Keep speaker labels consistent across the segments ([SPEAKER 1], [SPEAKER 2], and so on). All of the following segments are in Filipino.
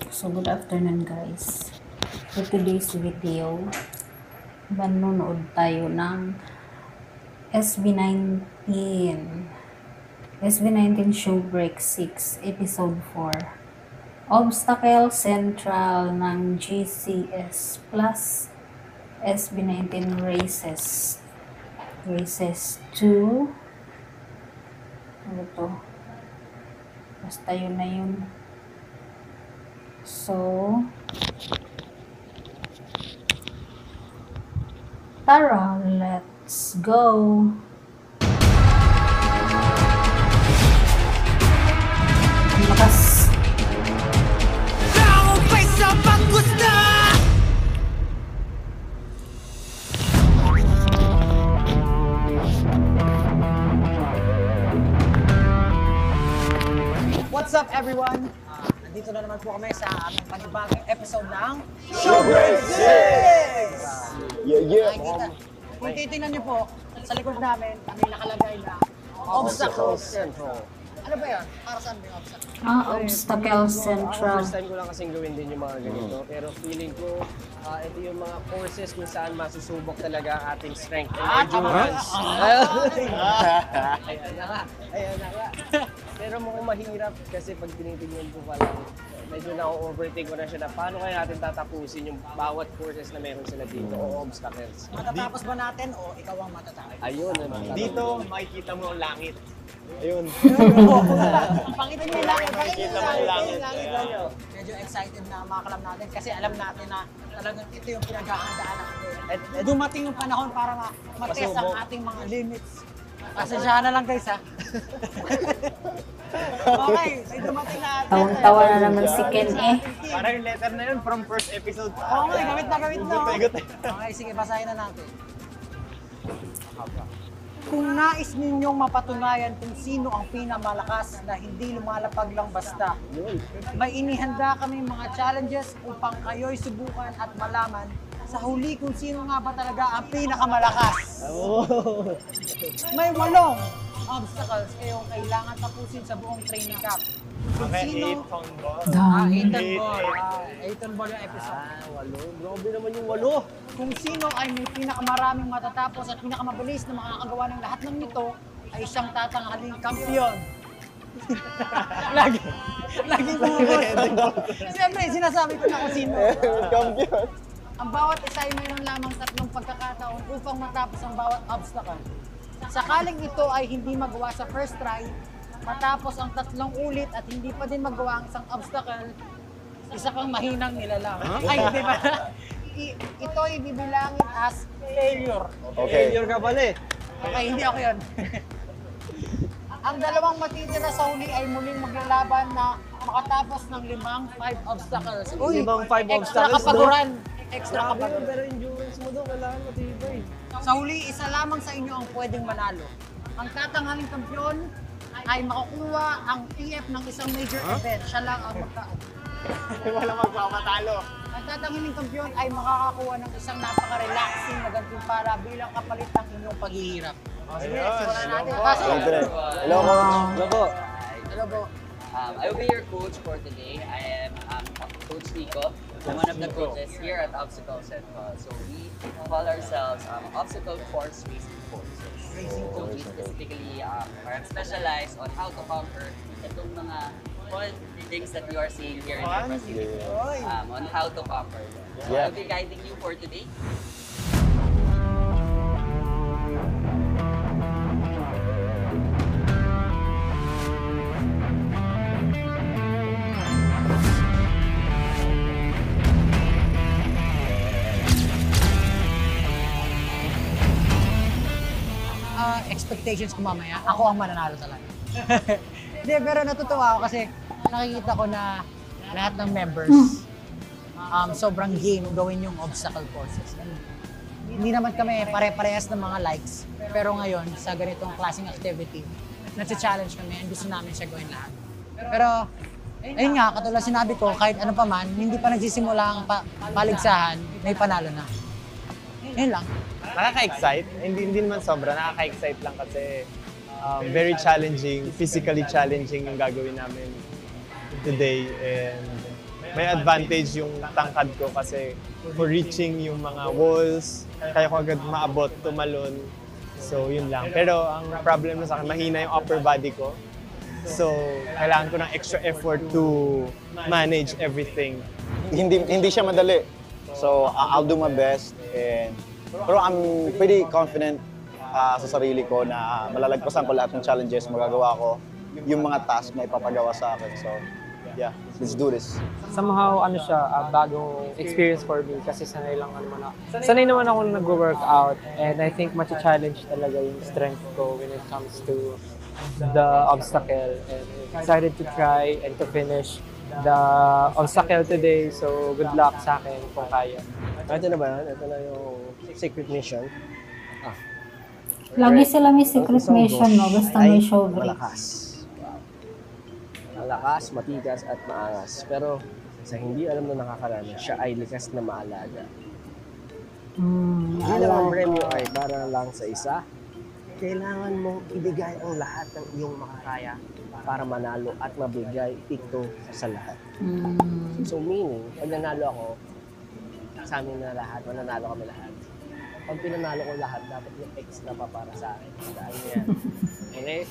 [SPEAKER 1] So good afternoon guys. For today's video, manonood tayo ng SB19. SB19 Showbreak 6, Episode 4. Obstacle Central ng GCS Plus SB19 Races. Races 2. Ano to? Basta yun na yun. So, tara, let's go! Lakas!
[SPEAKER 2] What's up everyone? Nandito na naman po kami sa aming panibagong episode ng
[SPEAKER 3] Showbreak 6! Yeah.
[SPEAKER 2] Nakikita. Kung titingnan niyo po, sa likod namin, may nakalagay na Obstacle Central. Ano ba yan? Para saan ba yung obstacle?
[SPEAKER 1] Obstacle Central.
[SPEAKER 3] First time ko lang kasing gawin din yung mga ganito. Pero feeling ko, ito yung mga courses kung saan masusubok talaga ang ating strength and endurance. Ayan na nga. Pero mukhang mahirap kasi pag tinitingnan ko pa lang, medyo na-overthink ko na siya na paano kaya natin tatapusin yung bawat courses na meron sila dito o obstacles.
[SPEAKER 2] Matatapos ba natin o ikaw ang matatapos?
[SPEAKER 3] Ayun.
[SPEAKER 4] Dito, makikita mo ang langit. Ayun.
[SPEAKER 2] Pakitin niyo yung langit.
[SPEAKER 4] Makikita mo yung langit.
[SPEAKER 2] Medyo excited na makalam natin kasi alam natin na talagang ito yung pinaghahandaan natin.
[SPEAKER 3] At
[SPEAKER 2] Dumating yung panahon para matest ang ating mga limits. Pasensyahan na lang guys ha. Okay, ay dumating na atin.
[SPEAKER 1] Tawang-tawa na naman si Ken eh.
[SPEAKER 4] Parang yung letter na yun from first episode.
[SPEAKER 2] Oo nga, gamit na.
[SPEAKER 4] Ikot.
[SPEAKER 2] Okay, sige, basahin na natin. Kung nais ninyong mapatunayan kung sino ang pinamalakas na hindi lumalapag lang basta, may inihanda kami mga challenges upang kayo'y subukan at malaman sa huli kung sino nga ba talaga ang pinakamalakas. May 8 obstacles kayong kailangan tapusin sa buong training camp. Kung
[SPEAKER 4] Okay,
[SPEAKER 2] sino...
[SPEAKER 4] 8 pound ball.
[SPEAKER 1] Dami.
[SPEAKER 2] 8 ball. 8 ball yung episode.
[SPEAKER 3] walo. Grabe naman yung 8.
[SPEAKER 2] Kung sino ay may pinakamaraming matatapos at pinakamabilis na makakagawa ng lahat ng nito, ay siyang tatanghaling kampiyon. Lagi pumupunta. Siyempre, sinasabi ko na kung sino.
[SPEAKER 3] Champion.
[SPEAKER 2] Ang bawat isa ay mayroon lamang 3 pagkakataon upang matapos ang bawat obstacle. Sakaling ito ay hindi magawa sa first try, matapos ang 3 ulit at hindi pa din magawa ang isang obstacle, isa kang mahinang nilalang. Ay, di ba? Ito ay bibilangin as failure.
[SPEAKER 3] Okay.
[SPEAKER 4] Failure ka pala eh.
[SPEAKER 2] Okay, hindi ako yun. Ang dalawang matitira sa huli ay muling maglalaban na makatapos ng 5 obstacles. Uy,
[SPEAKER 4] 5
[SPEAKER 2] extra
[SPEAKER 4] obstacles,
[SPEAKER 2] kapaguran. Extra kapaguran.
[SPEAKER 3] Pero endurance mo daw, kailangan matibay.
[SPEAKER 2] Sa huli, isa lamang sa inyo ang pwedeng manalo. Ang tatanghaling kampiyon ay makukuha ang TF ng isang major event. Siya lang ang
[SPEAKER 4] Wala magpapatalo.
[SPEAKER 2] Ang tatanghaling kampiyon ay makakakuha ng isang napaka-relaxing na gantimpala bilang kapalit ng inyong paghihirap. Sige, simulan natin. Pasok!
[SPEAKER 3] Hello po. Hello po.
[SPEAKER 2] Hello po.
[SPEAKER 5] I will be your coach for today. I am Coach Nico. I'm one of the coaches here at Obstacle Central. So we call ourselves Obstacle Course Racing Courses. So we specifically are specialized on how to conquer itong mga all the things that you are seeing here in your facility. On how to conquer them. So I'll be guiding you for today.
[SPEAKER 2] Expectations ko mamaya, ako ang mananalo talaga. Hindi, pero natutuwa ako kasi nakikita ko na lahat ng members sobrang game gawin yung obstacle courses. Hindi naman kami pare-parehas ng mga likes, pero ngayon sa ganitong klaseng activity, nasa-challenge kami and gusto namin siya gawin lahat. Pero ayun nga, katulad sinabi ko, kahit ano pa man, hindi pa nagsisimula ang paligsahan, may panalo na. Yun lang.
[SPEAKER 4] Nakaka-excite. Hindi naman sobra. Nakaka-excite lang kasi very challenging, physically challenging yung gagawin namin today. And may advantage yung tangkad ko kasi for reaching yung mga walls, kaya ko agad maabot, tumalon. So, yun lang. Pero ang problem na sa akin, mahina yung upper body ko. So, kailangan ko ng extra effort to manage everything.
[SPEAKER 6] Hindi siya madali. So, I'll do my best. Pero I'm pretty confident sa sarili ko na malalagpasan ko lahat ng challenges, magagawa ko yung mga task na ipapagawa sa akin. So, yeah, let's do this.
[SPEAKER 7] Somehow, bagong experience for me kasi sanay naman ako nag-workout and I think matcha-challenge talaga yung strength ko when it comes to the obstacle and excited to try and to finish the obstacle today. So, good luck sa akin kung kaya.
[SPEAKER 3] Ito na ba yan? Ito na yung secret mission.
[SPEAKER 1] Lagi sila may secret mission, no? Basta may show break.
[SPEAKER 3] Malakas, matigas, at maangas. Pero sa hindi alam na nakakaranas, siya ay likas na maalaga. Hindi lang ang premyo ay para lang sa isa. Kailangan mong ibigay ang lahat ng iyong makakaya para manalo at mabigay ito sa lahat. So meaning, pag nanalo ako, sa amin na lahat, mananalo kami lahat. Pag pinanalo ko lahat, dapat yung extra pa para sa akin. Dahil yan. Okay?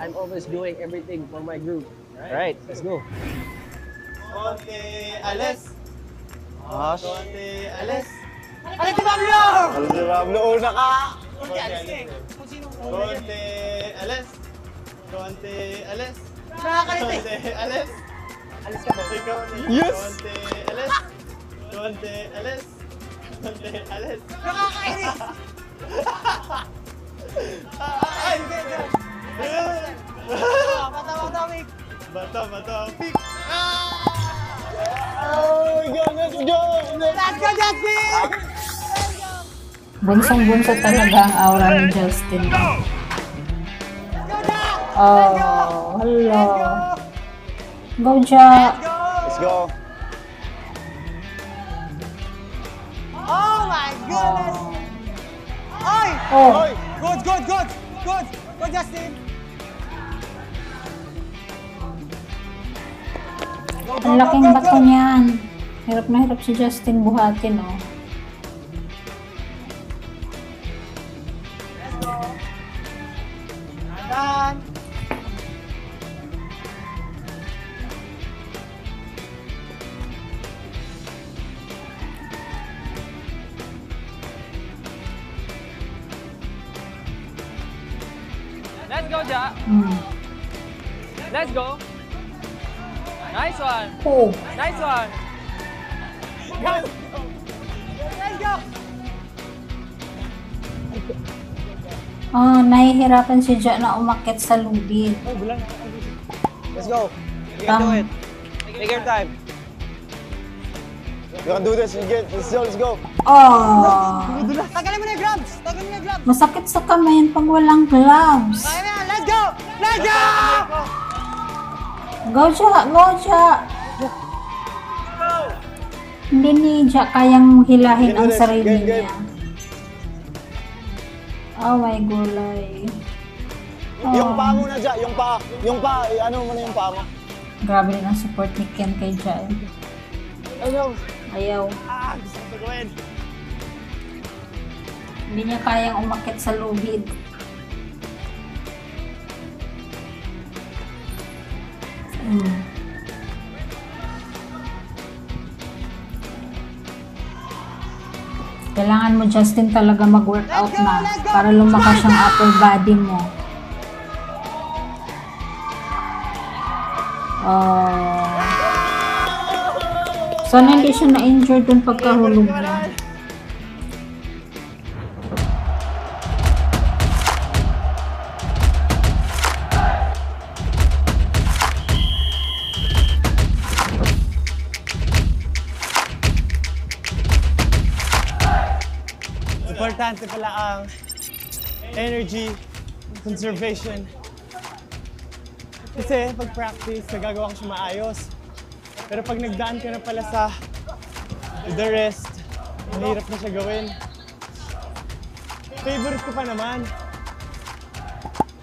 [SPEAKER 3] I'm always doing everything for my group. Alright, let's go.
[SPEAKER 4] Konti, alis!
[SPEAKER 6] Gosh.
[SPEAKER 4] Konti, alis!
[SPEAKER 2] Alex Pablo!
[SPEAKER 6] Alam si Pablo, una ka!
[SPEAKER 4] Konti, alis! Konti, alis!
[SPEAKER 2] Nakakaliti!
[SPEAKER 4] Konti, alis!
[SPEAKER 2] Alis ka ba?
[SPEAKER 4] Ikaw na.
[SPEAKER 6] Yes!
[SPEAKER 4] Konti, alis! Konti, alis! Konti, alis!
[SPEAKER 2] Nakakainis!
[SPEAKER 4] Ay!
[SPEAKER 2] Matawa-tawik!
[SPEAKER 4] Bata, pick!
[SPEAKER 6] Oh my God, let's go!
[SPEAKER 2] Let's go, Justin!
[SPEAKER 1] Bunsong-bunso talaga ang aura ni Justin. Oh, hello. Go, Ja!
[SPEAKER 6] Let's go!
[SPEAKER 2] Oh my goodness! Oy!
[SPEAKER 1] Oh,
[SPEAKER 2] Good! Go, Justin!
[SPEAKER 1] ang laking bato niyan. Hirap na hirap si Justin buhatin, oh.
[SPEAKER 2] Done!
[SPEAKER 7] Let's go, Ja!
[SPEAKER 1] Hmm.
[SPEAKER 7] Let's go! Nice one!
[SPEAKER 1] Oh,
[SPEAKER 7] Nice one!
[SPEAKER 2] Let's go!
[SPEAKER 1] nahihirapan si Ja na umakyat sa lubid.
[SPEAKER 3] Let's go. You can do it. Take your time.
[SPEAKER 6] You can do this, let's go!
[SPEAKER 1] Oh,
[SPEAKER 2] Tagalin mo na yung gloves!
[SPEAKER 1] masakit sa kamay yan pag walang gloves.
[SPEAKER 2] Kaya na yan! Let's go! Let's go!
[SPEAKER 1] Go, Ja! Go, Ja! Hindi ni Ja kayang hilahin ang sarili niya. Oh my gulay.
[SPEAKER 6] Yung paa muna dyan, yung paa, ano mo na yung paa mo.
[SPEAKER 1] Grabe rin ang support ni Ken kay Ja. Ayaw.
[SPEAKER 4] Gusto ko gawin!
[SPEAKER 1] Hindi niya kayang umakyat sa lubid. Kailangan mo, Justin, talaga mag-workout na para lumakas ang upper body mo. Sana hindi siya na-injured dun pagkahulog niya.
[SPEAKER 4] Importante pala ang energy conservation. Kasi pag practice, nagagawa ko siya maayos. Pero pag nagdaan ka na pala sa the rest, mahirap na siya gawin. Favorite ko pa naman.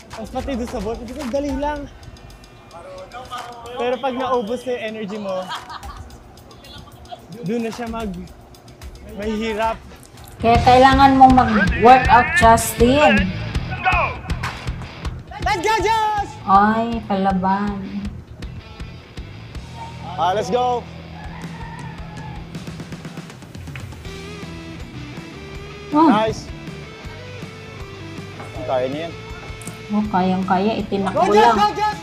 [SPEAKER 4] Tapos pati doon sa boat, dali lang. Pero pag naubos na yung energy mo, doon na siya mahihirap.
[SPEAKER 1] Kaya kailangan mong mag-workout, Justin.
[SPEAKER 2] Let's go, Josh!
[SPEAKER 1] Ay, palaban.
[SPEAKER 6] Let's go!
[SPEAKER 1] Oh,
[SPEAKER 6] Nice! Kaya niya yan.
[SPEAKER 1] oh kayang-kaya.
[SPEAKER 2] Go,
[SPEAKER 1] Itinakbo
[SPEAKER 2] Josh!
[SPEAKER 1] lang.
[SPEAKER 2] Go, Josh!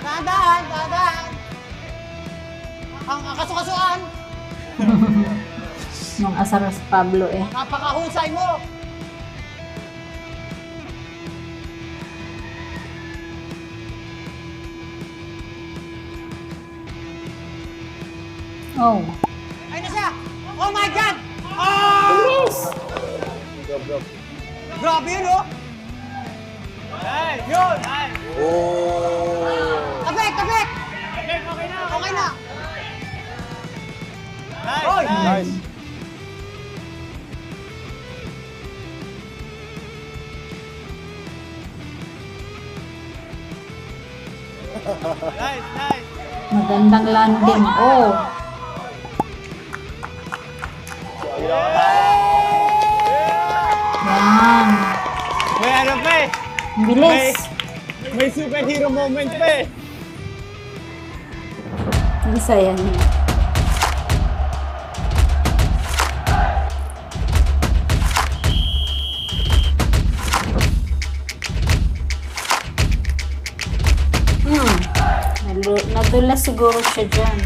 [SPEAKER 2] Dahan-dahan, dahan-dahan. Ang kasukasuan,
[SPEAKER 1] Nung asar si Pablo eh.
[SPEAKER 2] napakahusay mo.
[SPEAKER 1] Oh.
[SPEAKER 2] Ayun na siya. Oh my God! Oh!
[SPEAKER 1] Yes!
[SPEAKER 2] Grabe yun, oh. Yun!
[SPEAKER 6] Oh!
[SPEAKER 2] Tabek, tabek! Okay na. Oy!
[SPEAKER 6] Nice!
[SPEAKER 1] Magandang landing. Oh. Yan.
[SPEAKER 4] May ano pa eh.
[SPEAKER 1] Ang bilis.
[SPEAKER 4] May superhero moment pa eh.
[SPEAKER 1] Isa yan. Nadulas siguro siya dyan.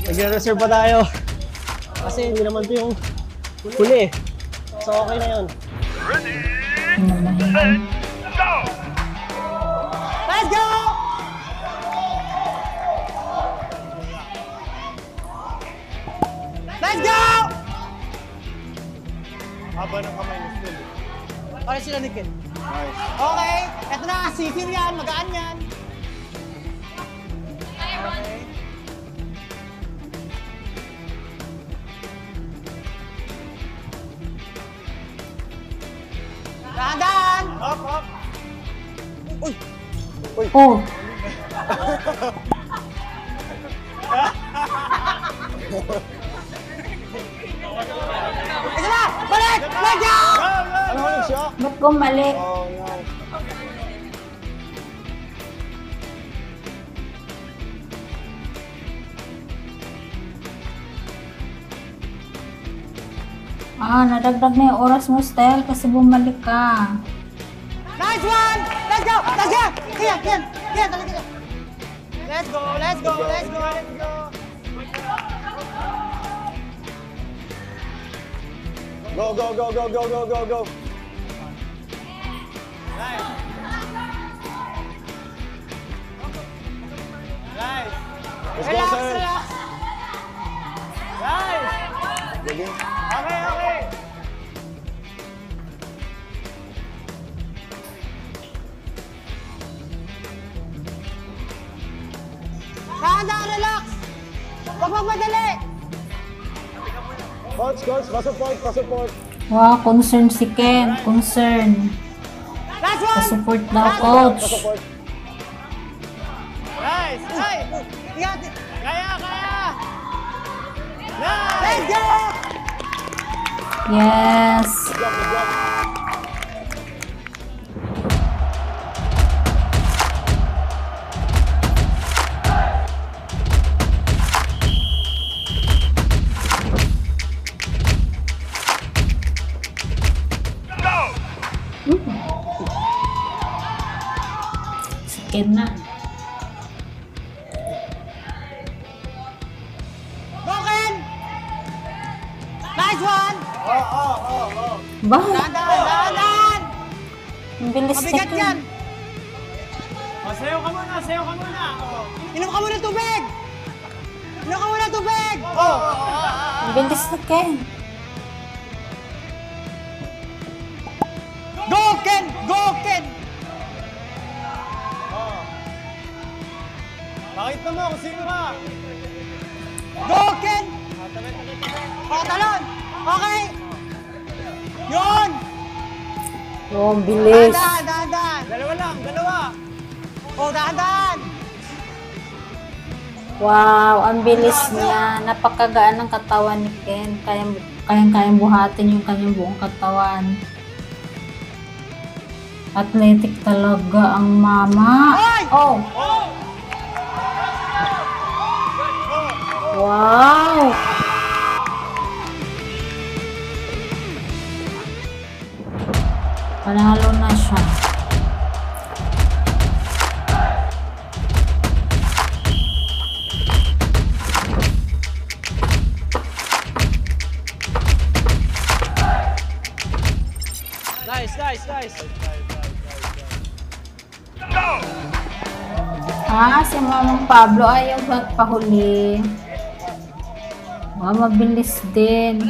[SPEAKER 3] Nagre-reserve pa tayo. Kasi hindi naman ito yung huli. So okay na yun.
[SPEAKER 2] Let's go! Let's go!
[SPEAKER 4] Haba ng kamay ni Phil.
[SPEAKER 2] Para sila ni Ken.
[SPEAKER 6] Nice!
[SPEAKER 2] Okay, eto na, sisim yan, magaan yan. Dahan-dahan!
[SPEAKER 4] Up, up.
[SPEAKER 1] Oh.
[SPEAKER 2] Isa na! Balik! Let's go!
[SPEAKER 6] Ano ulit siya?
[SPEAKER 1] Ba't gumali?
[SPEAKER 6] Oh no!
[SPEAKER 1] Nadagdag na yung oras mo, Stel, kasi bumalik ka.
[SPEAKER 2] Nice one! Let's go! Let's go! Kian, Kian! Kian, talaga ka! Let's go! Let's go! Let's go! Let's go!
[SPEAKER 6] Go, go, go, go, go, go, go, go!
[SPEAKER 4] Nice.
[SPEAKER 6] Let's go,
[SPEAKER 2] Relax,
[SPEAKER 6] sir!
[SPEAKER 2] relax!
[SPEAKER 4] Nice.
[SPEAKER 6] Sige.
[SPEAKER 4] Okay, okay.
[SPEAKER 2] Dahan-dahan, relax! Huwag magmadali!
[SPEAKER 6] Coach, coach, pa-support, pa-support!
[SPEAKER 1] Wow, concern si Ken. Concern.
[SPEAKER 2] Last one!
[SPEAKER 1] Pa-support daw, coach.
[SPEAKER 6] Pa-support!
[SPEAKER 4] Nice. Nice.
[SPEAKER 2] Ingat!
[SPEAKER 4] Kaya, kaya. Nice.
[SPEAKER 2] Let's go!
[SPEAKER 1] Yes.
[SPEAKER 6] Good job, good job!
[SPEAKER 1] Si Ken na.
[SPEAKER 2] Go, Ken! Nice one!
[SPEAKER 1] Ba?
[SPEAKER 2] Dahan-dahan, dahan-dahan!
[SPEAKER 1] Ang bilis ni
[SPEAKER 2] Mabigat yan!
[SPEAKER 1] Ken.
[SPEAKER 4] Oh, sayo ka muna, sayo ka muna. Oh.
[SPEAKER 2] Inom ka muna ng tubig! Inom ka muna ng tubig!
[SPEAKER 1] Ang bilis ni Ken.
[SPEAKER 2] Go, Ken! Go, Ken!
[SPEAKER 4] Pakita mo kung sino ka.
[SPEAKER 2] Go, Ken! Pakatalon! Okay! Yun!
[SPEAKER 1] Oh, ang bilis.
[SPEAKER 2] Dahan!
[SPEAKER 4] Dalawa lang, dalawa!
[SPEAKER 2] Oh, dahan!
[SPEAKER 1] Wow, ang bilis niya. Napakagaan ng katawan ni Ken. Kayang buhatin yung kanyang buong katawan. Athletic talaga ang mama. Oh! Wow! Panalo na siya.
[SPEAKER 4] Nice.
[SPEAKER 1] Si Mamang Pablo ayaw magpahuli. Mabilis din.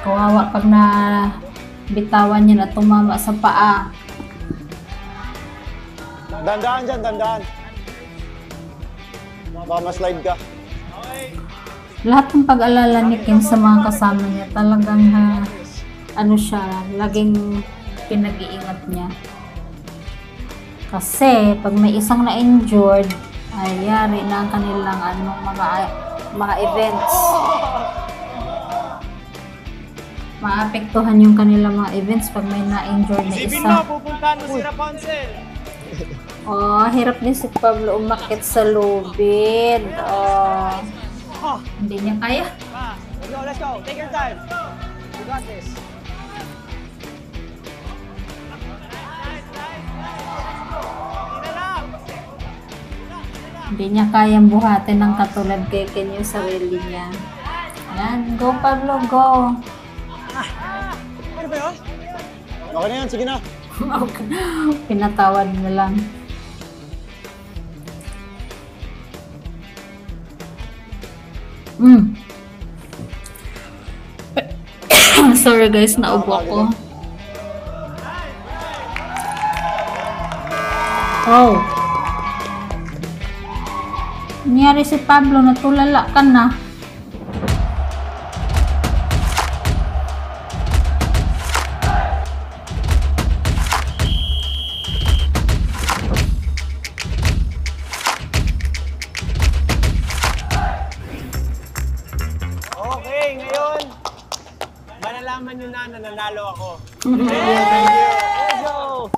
[SPEAKER 1] Kawawa pag na bitawan niya na tumama sa paa.
[SPEAKER 6] Dandaan dyan, dandaan. Baka ma-slide ka.
[SPEAKER 1] Lahat ng pag-alala ni Ken sa mga kasama niya, talagang laging pinag-iingat niya. Kasi pag may isang na-injured, ay yari na ang kanilang mga events. Maapektuhan yung kanilang mga events pag may na-injured na
[SPEAKER 4] Isipin
[SPEAKER 1] isa.
[SPEAKER 4] mo, pupuntahan mo si Rapunzel.
[SPEAKER 1] Oh, hirap din si Pablo umakyat sa lubid. Oh, hindi niya kaya.
[SPEAKER 2] Let's go. Take your time. You got this.
[SPEAKER 1] Hindi niya kayang buhatin ng katulad kay Ken yung sarili niya. Yan, go Pablo, go.
[SPEAKER 2] Ano ba yun?
[SPEAKER 6] Okay na yan, sige na.
[SPEAKER 1] Pinatawad na lang. Sorry guys, naubo ako. Oh. Nangyari si Pablo, natulala ka na.
[SPEAKER 4] Okay, ngayon, malalaman nyo na nanalo ako. Thank you. Let's go!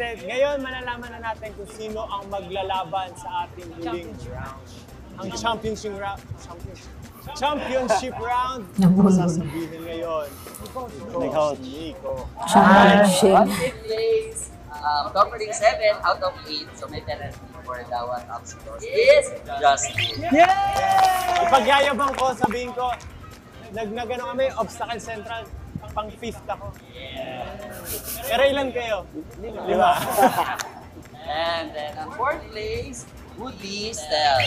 [SPEAKER 4] Ngayon, malalaman na natin kung sino ang maglalaban sa ating huling round. Ang championship round, sasabihin ngayon. Nico.
[SPEAKER 1] Championship.
[SPEAKER 5] Place, covering 7 out of 8, so may penalty for the one obstacles is Justin.
[SPEAKER 4] Ipagyayabang ko, sabihin ko, nagano kami, obstacle central, pang 5th ako. Pero ilan kayo? 5.
[SPEAKER 5] And then on 4th place would be Stel.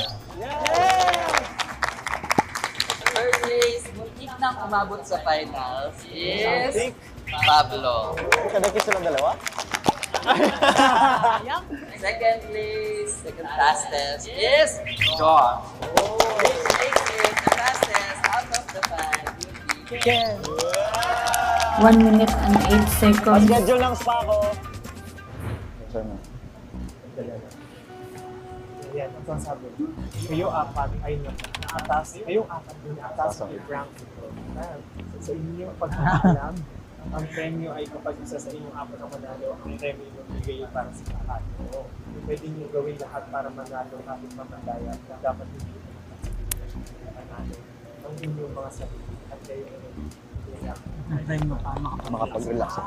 [SPEAKER 5] Third place, muntik nang umabot sa finals is Pablo.
[SPEAKER 6] Kadaki silang dalawa?
[SPEAKER 5] Second place, second fastest is John. Fifth place is the fastest out of the 5 would be Ken.
[SPEAKER 1] 1 minute and 8 seconds.
[SPEAKER 6] Schedule ng spa ko.
[SPEAKER 4] Yan, ang sabi. Kayo apat ay naatas. Kayong apat ay naatas sa rank. Sa inyong pagkakalam, ang premyo ay kapag isa sa inyong apat ang manalo, ang premyo yung bigay para sa lahat. Pwede nyo gawin lahat para manalo kahit mamandaya. Dapat hindi manalo ang inyong mga sarili at kayo
[SPEAKER 6] Makapag-relax.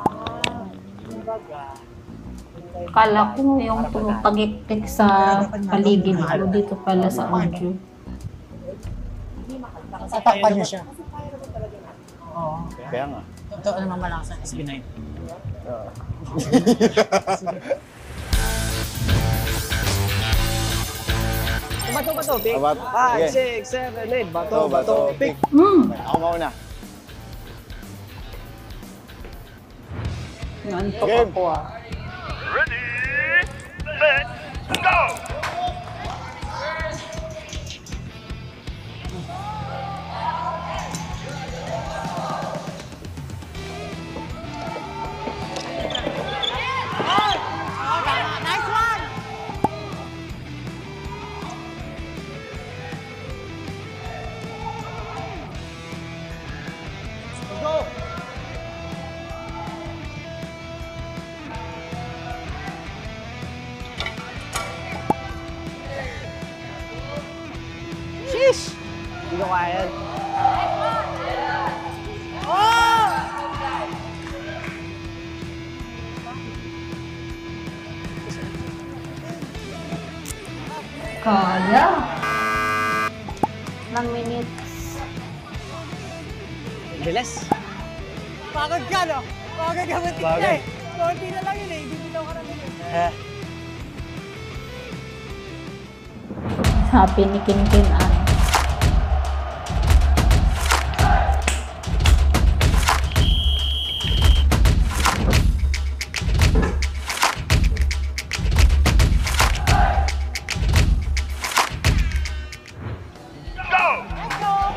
[SPEAKER 1] Kala ko yung pag-iklik sa paligid ko dito pala sa audio.
[SPEAKER 2] Tatakpan niya siya.
[SPEAKER 6] Kaya nga.
[SPEAKER 2] Ito naman malakas ang SB9.
[SPEAKER 3] Bato, pick.
[SPEAKER 6] Abat.
[SPEAKER 3] 5, 6, 7, 8. Bato, pick.
[SPEAKER 6] Ako mauna.
[SPEAKER 1] Nantok
[SPEAKER 6] Game.
[SPEAKER 1] ako ah.
[SPEAKER 2] Hindi ko kaya yan. Oh!
[SPEAKER 1] Kaya. Ilang minutes.
[SPEAKER 2] Bilis. Pagod ka, no? Pagod ka, muntik na eh. Konti na lang yun eh. Bibilaw ka na yun.
[SPEAKER 1] Sabi ni Kinkin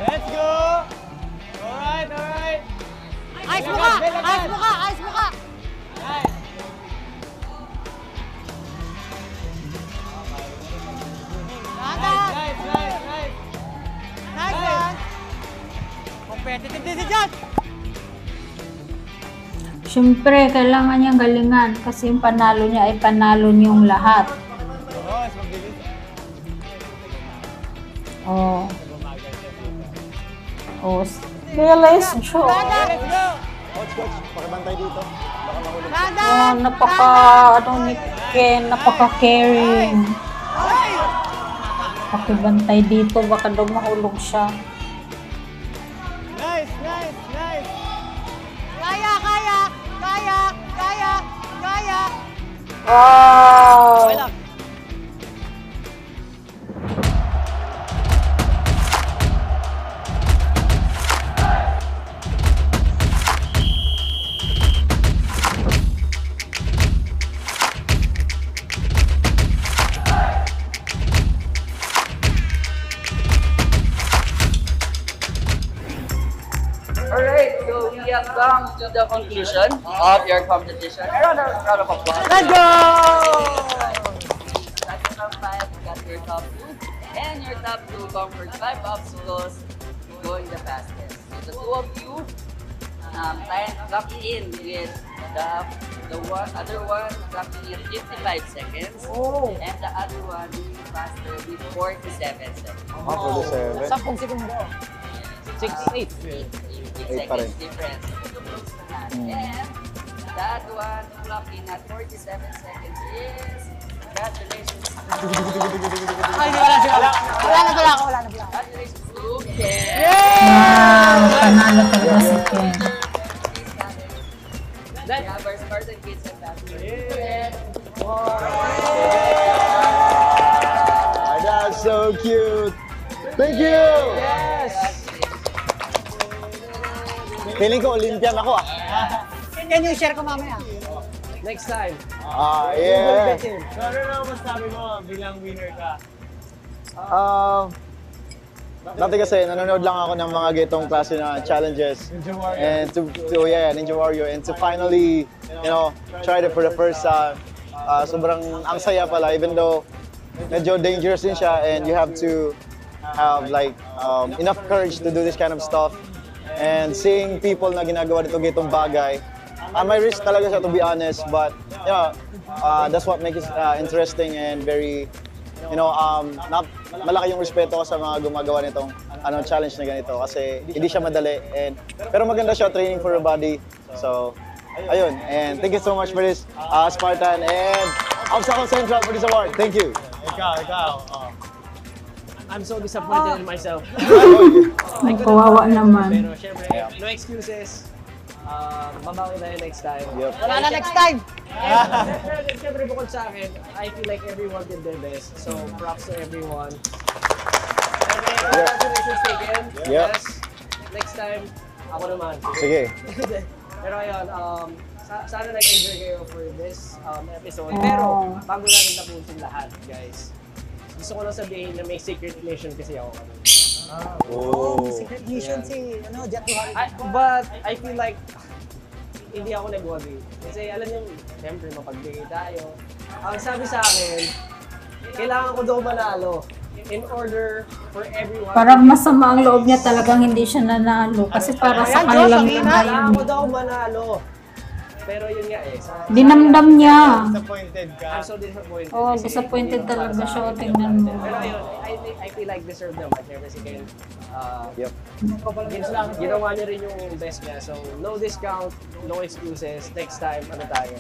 [SPEAKER 4] Let's go! Alright, alright.
[SPEAKER 2] Ayos mo ka! Ayos mo ka! Ayos mo ka!
[SPEAKER 4] Nice, nice, nice.
[SPEAKER 2] Nice one! Competitive din si John!
[SPEAKER 1] Siyempre, kailangan niyang galingan kasi yung panalo niya ay panalo niyong lahat.
[SPEAKER 4] Oh, mas mabilis.
[SPEAKER 1] Oh. Oh, realize siya.
[SPEAKER 4] Let's go!
[SPEAKER 6] Coach, pakibantay dito. Baka mahulog.
[SPEAKER 1] Oh, ni Ken, napaka-caring. Pakibantay dito, baka daw mahulog siya.
[SPEAKER 4] Nice, nice, nice.
[SPEAKER 2] Kaya! Kaya! Kaya! Kaya! Kaya!
[SPEAKER 1] Wow!
[SPEAKER 2] Okay lang.
[SPEAKER 5] Alright, so we have come to the conclusion of your competition. A round of applause.
[SPEAKER 2] Let's go!
[SPEAKER 5] That's your top 5, you got your top 2, and your top 2 conquered 5 obstacles going the fastest. So the two of you clocking in with the other one clocking in 55 seconds, and the other one doing faster with 47 seconds.
[SPEAKER 6] Oh, 47.
[SPEAKER 2] 10 segundo. 6, 8.
[SPEAKER 5] 8
[SPEAKER 6] pa rin.
[SPEAKER 5] seconds difference. And that one clocking at 47 seconds is congratulations.
[SPEAKER 2] Ay, wala na.
[SPEAKER 5] Congratulations to Ken.
[SPEAKER 1] Wow, panalo talaga si Ken.
[SPEAKER 5] We have our Spartan Kids ambassador.
[SPEAKER 6] That's so cute. Thank you. Feeling ko Olympian ako ah.
[SPEAKER 2] Can you share ko mamaya?
[SPEAKER 4] Next time.
[SPEAKER 6] Yeah.
[SPEAKER 4] So ano na masabi mo bilang winner ka?
[SPEAKER 6] Dati kasi nanonood lang ako ng mga gitong klase na challenges.
[SPEAKER 4] Ninja Warrior.
[SPEAKER 6] And Ninja Warrior. And to finally, try it for the first time. Sobrang ang saya pala, even though medyo dangerous din siya and you have to have like enough courage to do this kind of stuff. And seeing people na ginagawa dito gitong bagay, may risk talaga siya to be honest, but that's what makes it interesting and very, malaki yung respeto ko sa mga gumagawa nitong challenge na ganito kasi hindi siya madali pero maganda siya training for your body. So, ayun. And thank you so much for this, Spartan and Obstacle Central for this award. Thank you.
[SPEAKER 4] Ikaw. I'm so disappointed in myself.
[SPEAKER 1] Ay, kawawa naman.
[SPEAKER 4] Pero syempre, no excuses. Babawi tayo next time.
[SPEAKER 6] Yep.
[SPEAKER 2] Wala na next time!
[SPEAKER 4] Syempre bukod sa akin, I feel like everyone did their best. So props to everyone. Congratulations again.
[SPEAKER 6] Yep.
[SPEAKER 4] Yes. Next time, ako naman.
[SPEAKER 6] Sige.
[SPEAKER 4] Pero ayun, sana nag-enjoy kayo for this episode. Pero bago natin tapusin lahat, guys, gusto ko lang sabihin na may secret mission kasi ako.
[SPEAKER 2] Secret mission si Jet Tuhari.
[SPEAKER 4] But I feel like hindi ako nag-worry. Kasi alam niyo, siyempre mapagbigay tayo. Ang sabi sa akin, kailangan ko daw manalo in order for everyone.
[SPEAKER 1] Parang masama ang loob niya talagang hindi siya nanalo kasi para sa kanilang
[SPEAKER 4] Kailangan ko
[SPEAKER 1] yun.
[SPEAKER 4] daw manalo
[SPEAKER 8] Pero yun nga eh.
[SPEAKER 1] Dinamdam niya.
[SPEAKER 4] Disappointed ka.
[SPEAKER 8] I'm so disappointed.
[SPEAKER 1] Oh,
[SPEAKER 8] Kasi
[SPEAKER 1] disappointed
[SPEAKER 8] hindi
[SPEAKER 1] talaga
[SPEAKER 8] para sa
[SPEAKER 1] siya.
[SPEAKER 8] akin.
[SPEAKER 1] Tingnan mo.
[SPEAKER 8] Pero ayun, I feel like deserve naman. Siyempre si Ken,
[SPEAKER 6] Yep.
[SPEAKER 8] ginawa niya rin yung best niya. So, no discount, no excuses. Next time, ano tayo?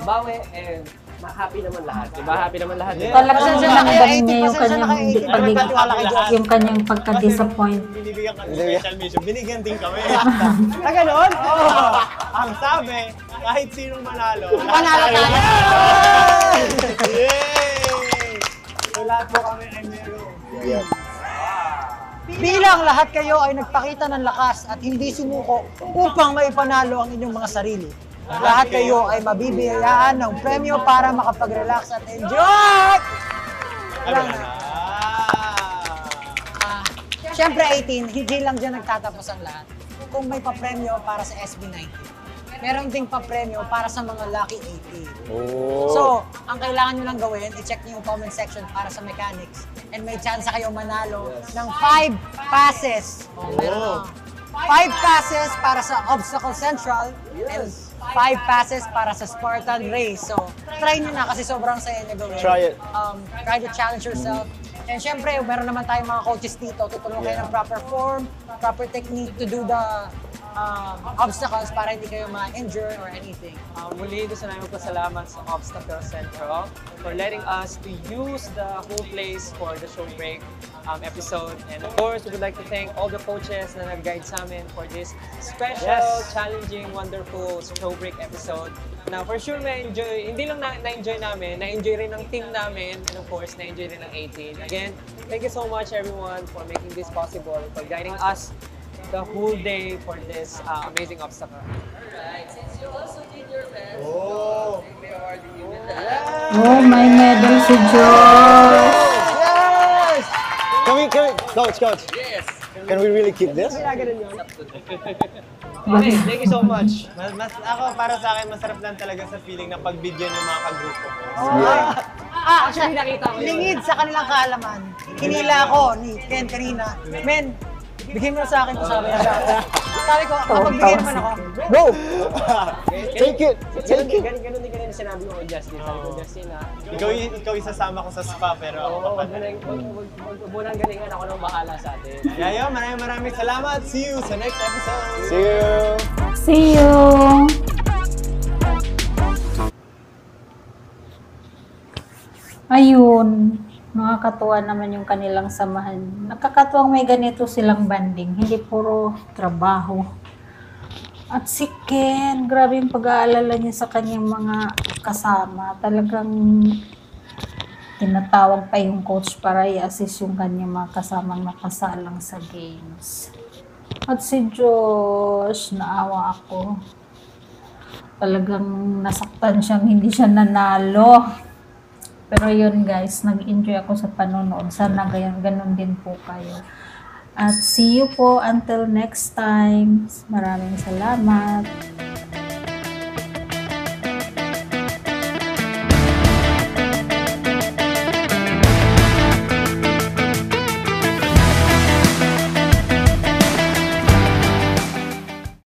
[SPEAKER 8] Bawi and happy naman lahat. Diba? Happy naman lahat.
[SPEAKER 4] Yeah.
[SPEAKER 1] Talagang
[SPEAKER 2] Pasensya na kayo,
[SPEAKER 1] dinamdam niya yung
[SPEAKER 2] 80% na
[SPEAKER 1] kanyang
[SPEAKER 2] kayo, 80%
[SPEAKER 1] pagiging,
[SPEAKER 2] kay Diyos.
[SPEAKER 1] yung kanyang pagka-disappoint.
[SPEAKER 4] Binibigyan ka ng special mission. Binigyan din kami. Ganon? Oo. Ang sabi, kahit sinong manalo.
[SPEAKER 2] Panalo tayo!
[SPEAKER 4] Yay! So lahat po kami ay meron.
[SPEAKER 6] Yep.
[SPEAKER 2] Bilang lahat kayo ay nagpakita ng lakas at hindi sumuko upang maipanalo ang inyong mga sarili. Lahat kayo ay mabibigyan ng premyo para makapag-relax at enjoy! Wala na. Siyempre 18, hindi lang dyan nagtatapos ang lahat. Kung may papremyo para sa SB19, meron ding papremyo para sa mga Lucky 18.
[SPEAKER 6] Oh.
[SPEAKER 2] So, ang kailangan nyo lang gawin, i-check nyo yung comment section para sa mechanics and may chance kayo manalo ng 5 passes. Oh, meron 5 passes para sa Obstacle Central and 5 passes para sa Spartan Race. So, try nyo na kasi sobrang saya nyo gawin.
[SPEAKER 6] Try it.
[SPEAKER 2] Try to challenge yourself. And syempre, meron naman tayong mga coaches dito. Tutulungan kayo ng proper form, proper technique to do the obstacles para hindi kayo ma-injure or anything.
[SPEAKER 7] Muli gusto namin magpasalamat sa Obstacle Central for letting us to use the whole place for the show break episode. And of course, we would like to thank all the coaches na nag-guide sa amin for this special, challenging, wonderful show break episode. Na for sure, hindi lang na-enjoy namin, na-enjoy rin ng team namin, and of course, na-enjoy rin ng 18. Again, thank you so much everyone for making this possible, for guiding us the whole day for this amazing obstacle.
[SPEAKER 5] Alright, since you also did your best,
[SPEAKER 4] Oh!
[SPEAKER 5] may awarding you with that.
[SPEAKER 1] Oh, may medal si Josh.
[SPEAKER 6] Yes! Coach,
[SPEAKER 5] Yes!
[SPEAKER 6] can we really keep this?
[SPEAKER 4] Okay, thank you so much. Ako, para sa akin, masarap lang talaga sa feeling na pagbigyan yung mga kagrupo ko.
[SPEAKER 2] Actually, nakita ko lingid sa kanilang kaalaman. Hinila ako ni Ken kanina. Men, bigyan mo na sa akin ito, sabi niya sa akin. Sabi ko, mapagbigyan naman ako.
[SPEAKER 6] Go! Take it! Take it!
[SPEAKER 8] Ganun din yung sinabi ko kay Justin. Sabi ko, Justin
[SPEAKER 4] Ikaw isasama ko sa spa, pero
[SPEAKER 8] wag mo nang galingan, ako nang bahala sa atin.
[SPEAKER 4] Yayo, maraming salamat. See you sa next episode.
[SPEAKER 6] See you!
[SPEAKER 1] See you! Ayun, nakakatuwa naman yung kanilang samahan. Nakakatuwang may ganito silang banding, hindi puro trabaho. At si Ken, grabe yung pag-aalala niya sa kanyang mga kasama. Talagang tinatawag pa yung coach para i-assist yung kanyang mga kasamang nakasalang sa games. At si Josh, naawa ako. Talagang nasaktan siyang hindi siya nanalo. Pero yun guys, nag-enjoy ako sa panonood. Sana ganun din po kayo. At see you po until next time. Maraming salamat.